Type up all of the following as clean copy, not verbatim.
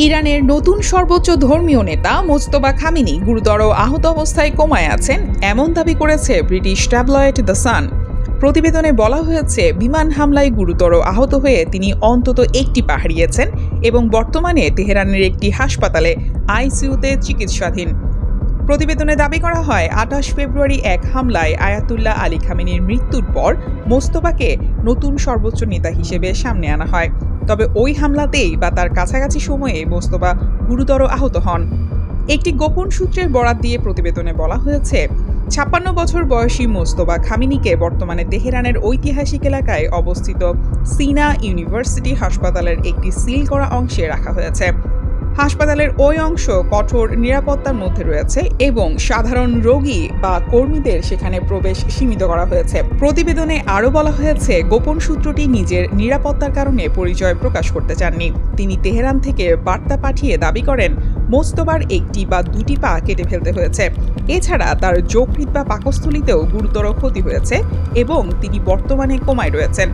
ইরানের নতুন সর্বোচ্চ ধর্মীয় নেতা মোজতবা খামেনি গুরুতর আহত অবস্থায় কোমায় আছেন এমন দাবি করেছে ব্রিটিশ ট্যাবলয়েড দ্য সান। প্রতিবেদনে বলা হয়েছে, বিমান হামলায় গুরুতর আহত হয়ে তিনি অন্তত একটি পা হারিয়েছেন এবং বর্তমানে তেহরানের একটি হাসপাতালে আইসিইউতে চিকিৎসাধীন। প্রতিবেদনে দাবি করা হয়, ২৮ ফেব্রুয়ারি এক হামলায় আয়াতুল্লাহ আলী খামেনির মৃত্যুর পর মোস্তফাকে নতুন সর্বোচ্চ নেতা হিসেবে সামনে আনা হয়। তবে ওই হামলাতেই বা তার কাছাকাছি সময়ে মোস্তফা গুরুতর আহত হন। একটি গোপন সূত্রের বরাত দিয়ে প্রতিবেদনে বলা হয়েছে, ৫৬ বছর বয়সী মোস্তফা খামেনিকে বর্তমানে তেহরানের ঐতিহাসিক এলাকায় অবস্থিত সিনা ইউনিভার্সিটি হাসপাতালের একটি সিল করা অংশে রাখা হয়েছে। হাসপাতালের ওই অংশ কঠোর নিরাপত্তার মধ্যে রয়েছে এবং সাধারণ রোগী বা কর্মীদের সেখানে প্রবেশ সীমিত করা হয়েছে। প্রতিবেদনে আরও বলা হয়েছে, গোপন সূত্রটি নিজের নিরাপত্তার কারণে পরিচয় প্রকাশ করতে চাননি। তিনি তেহরান থেকে বার্তা পাঠিয়ে দাবি করেন মোস্তফার একটি বা দুটি পা কেটে ফেলতে হয়েছে। এছাড়া তার যকৃৎ বা পাকস্থলীতেও গুরুতর ক্ষতি হয়েছে এবং তিনি বর্তমানে কোমায় রয়েছেন।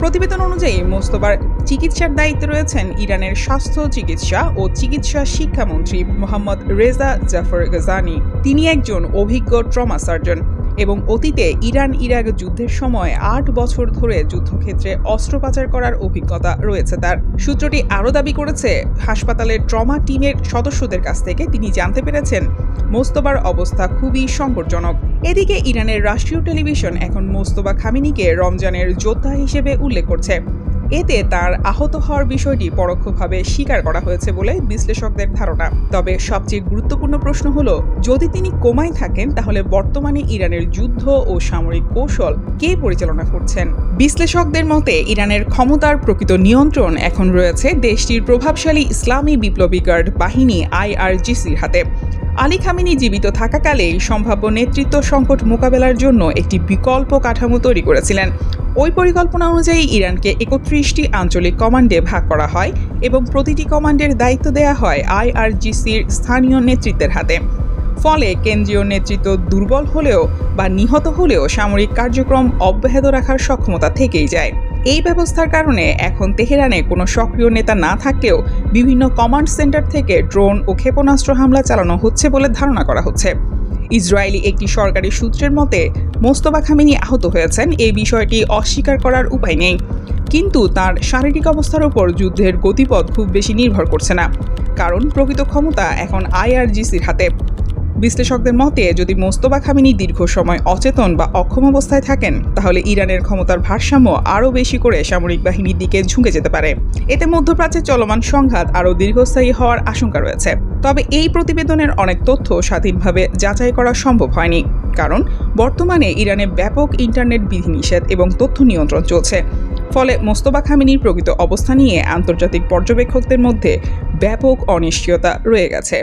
প্রতিবেদন অনুযায়ী মোস্তফার চিকিৎসার দায়িত্বে রয়েছেন ইরানের স্বাস্থ্য চিকিৎসা ও চিকিৎসা শিক্ষামন্ত্রী মোহাম্মদ রেজা জাফর গাজানি। তিনি একজন অভিজ্ঞ ট্রমা সার্জন এবং অতীতে ইরান ইরাক যুদ্ধের সময় ৮ বছর ধরে যুদ্ধক্ষেত্রে অস্ত্র পাচার করার অভিজ্ঞতা রয়েছে তার। সূত্রটি আরও দাবি করেছে, হাসপাতালের ট্রমা টিমের সদস্যদের কাছ থেকে তিনি জানতে পেরেছেন মোস্তফার অবস্থা খুবই সংকটজনক। এদিকে ইরানের রাষ্ট্রীয় টেলিভিশন এখন মোস্তফা খামেনিকে রমজানের যোদ্ধা হিসেবে উল্লেখ করছে। এতে তার আহত হওয়ার বিষয়টি পরোক্ষভাবে স্বীকার করা হয়েছে বলে বিশ্লেষকদের ধারণা। তবে সবচেয়ে গুরুত্বপূর্ণ প্রশ্ন হলো, যদি তিনি কোমায় থাকেন তাহলে বর্তমানে ইরানের যুদ্ধ ও সামরিক কৌশল কে পরিচালনা করছেন? বিশ্লেষকদের মতে ইরানের ক্ষমতার প্রকৃত নিয়ন্ত্রণ এখন রয়েছে দেশটির প্রভাবশালী ইসলামী বিপ্লবী গার্ড বাহিনী IRGCর হাতে। আলী খামেনি জীবিত থাকাকালেই সম্ভাব্য নেতৃত্ব সংকট মোকাবেলার জন্য একটি বিকল্প কাঠামো তৈরি করেছিলেন। ওই পরিকল্পনা অনুযায়ী ইরানকে ৩১টি আঞ্চলিক কমান্ডে ভাগ করা হয় এবং প্রতিটি কমান্ডের দায়িত্ব দেওয়া হয় IRGCর স্থানীয় নেতৃত্বের হাতে। ফলে কেন্দ্রীয় নেতৃত্ব দুর্বল হলেও বা নিহত হলেও সামরিক কার্যক্রম অব্যাহত রাখার সক্ষমতা থেকেই যায়। এই ব্যবস্থার কারণে এখন তেহরানে কোনো সক্রিয় নেতা না থাকলেও বিভিন্ন কমান্ড সেন্টার থেকে ড্রোন ও ক্ষেপণাস্ত্র হামলা চালানো হচ্ছে বলে ধারণা করা হচ্ছে। ইসরায়েলি একটি সরকারি সূত্রের মতে, মোস্তফা খামেনি আহত হয়েছেন এই বিষয়টি অস্বীকার করার উপায় নেই, কিন্তু তার শারীরিক অবস্থার উপর যুদ্ধের গতিপথ খুব বেশি নির্ভর করছে না, কারণ প্রকৃত ক্ষমতা এখন IRGCর হাতে। বিশ্লেষকদের মতে, যদি মোস্তফা খামেনি দীর্ঘ সময় অচেতন বা অক্ষম অবস্থায় থাকেন তাহলে ইরানের ক্ষমতার ভারসাম্য আরও বেশি করে সামরিক বাহিনীর দিকে ঝুঁকে যেতে পারে। এতে মধ্যপ্রাচ্যে চলমান সংঘাত আরও দীর্ঘস্থায়ী হওয়ার আশঙ্কা রয়েছে। তবে এই প্রতিবেদনের অনেক তথ্য স্বাধীনভাবে যাচাই করা সম্ভব হয়নি, কারণ বর্তমানে ইরানে ব্যাপক ইন্টারনেট বিধিনিষেধ এবং তথ্য নিয়ন্ত্রণ চলছে। ফলে মোস্তফা খামেনির প্রকৃত অবস্থা নিয়ে আন্তর্জাতিক পর্যবেক্ষকদের মধ্যে ব্যাপক অনিশ্চয়তা রয়ে গেছে।